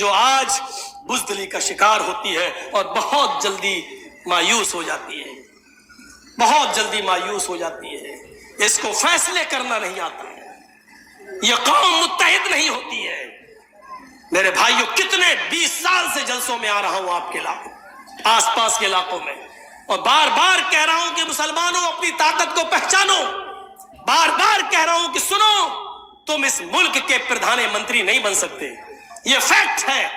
جو آج بزدلی کا شکار ہوتی ہے اور بہت جلدی مایوس ہو جاتی ہے، بہت جلدی مایوس ہو جاتی ہے۔ اس کو فیصلے کرنا نہیں آتا ہے، یہ قوم متحد نہیں ہوتی ہے۔ میرے بھائیوں، کتنے 20 سال سے جلسوں میں آ رہا ہوں آپ کے علاقوں، آس پاس کے علاقوں میں، اور بار بار کہہ رہا ہوں کہ مسلمانوں اپنی طاقت کو پہچانو، بار بار کہہ رہا ہوں کہ سنو، تم اس ملک کے پردھان منتری نہیں بن سکتے، یہ فیکٹ ہے۔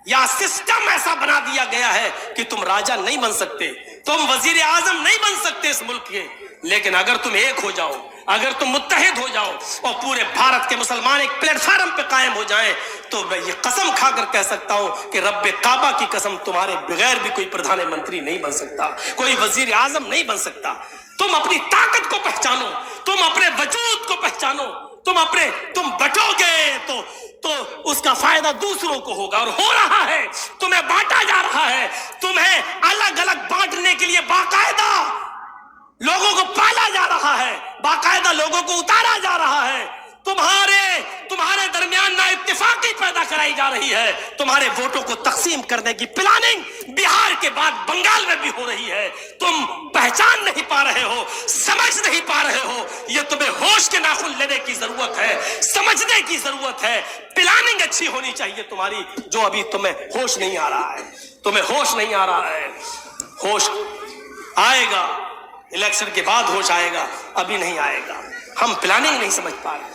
یا سسٹم ایسا بنا دیا گیا ہے کہ تم راجہ نہیں بن سکتے، تم وزیر اعظم نہیں بن سکتے اس ملک کے، لیکن اگر تم ایک ہو جاؤ، اگر تم متحد ہو جاؤ اور پورے بھارت کے مسلمان ایک پلیٹ فارم پہ قائم ہو جائیں، تو میں یہ قسم کھا کر کہہ سکتا ہوں کہ رب کعبہ کی قسم، تمہارے بغیر بھی کوئی پردھان منتری نہیں بن سکتا، کوئی وزیر اعظم نہیں بن سکتا۔ تم اپنی طاقت کو پہچانو، تم اپنے وجود کو پہچانو، تم بٹو گے تو اس کا فائدہ دوسروں کو ہوگا، اور ہو رہا ہے، تمہیں بانٹا جا رہا ہے، تمہیں الگ الگ بانٹنے کے لیے باقاعدہ لوگوں کو پالا جا رہا ہے، باقاعدہ لوگوں کو اتارا جا رہا ہے، تمہارے درمیان نا اتفاقی پیدا کرائی جا رہی ہے، تمہارے ووٹوں کو تقسیم کرنے کی پلاننگ بہار کے بعد بنگال میں بھی ہو رہی ہے۔ تم پہچان نہیں پا رہے ہو، سمجھ نہیں پا رہے ہو، یہ تمہیں ہوش کے ناخن لینے کی ضرورت ہے، سمجھنے کی ضرورت ہے، پلاننگ اچھی ہونی چاہیے تمہاری، جو ابھی تمہیں ہوش نہیں آ رہا ہے، تمہیں ہوش نہیں آ رہا ہے۔ ہوش آئے گا، الیکشن کے بعد ہوش آئے گا، ابھی نہیں آئے گا۔ ہم پلاننگ نہیں سمجھ پا رہے۔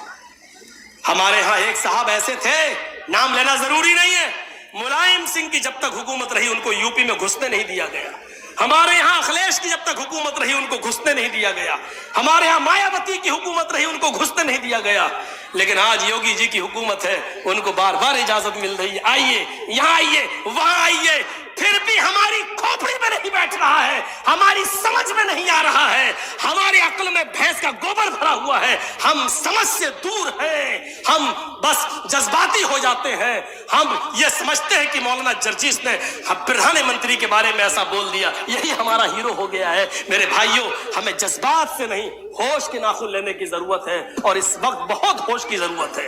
ہمارے ہاں ایک صاحب ایسے تھے، نام لینا ضروری نہیں ہے، ملائم سنگھ کی جب تک حکومت رہی ان کو یوپی میں گھسنے نہیں دیا گیا، ہمارے ہاں اکھلیش کی جب تک حکومت رہی ان کو گھسنے نہیں دیا گیا، ہمارے ہاں مایاوتی کی حکومت رہی ان کو گھسنے نہیں دیا گیا، لیکن آج یوگی جی کی حکومت ہے، ان کو بار بار اجازت مل رہی ہے، آئیے یہاں، آئیے وہاں آئیے، پھر بھی ہماری کھوپڑی میں نہیں بیٹھ رہا ہے، ہماری سمجھ میں نہیں آ رہا ہے، ہماری عقل میں بھینس کا گوبر بھرا ہوا ہے، ہم سمجھ سے دور ہیں، ہم بس جذباتی ہو جاتے ہیں، ہم یہ سمجھتے ہیں کہ مولانا جرجیس نے پردھان منتری کے بارے میں ایسا بول دیا، یہی ہمارا ہیرو ہو گیا ہے۔ میرے بھائیوں، ہمیں جذبات سے نہیں، ہوش کے ناخن لینے کی ضرورت ہے، اور اس وقت بہت ہوش کی ضرورت ہے،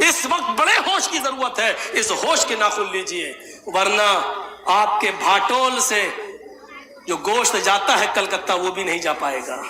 اس وقت بڑے ہوش کی ضرورت ہے، اس ہوش کے ناخن لیجئے، ورنہ آپ کے بھاٹول سے جو گوشت جاتا ہے کلکتہ وہ بھی نہیں جا پائے گا۔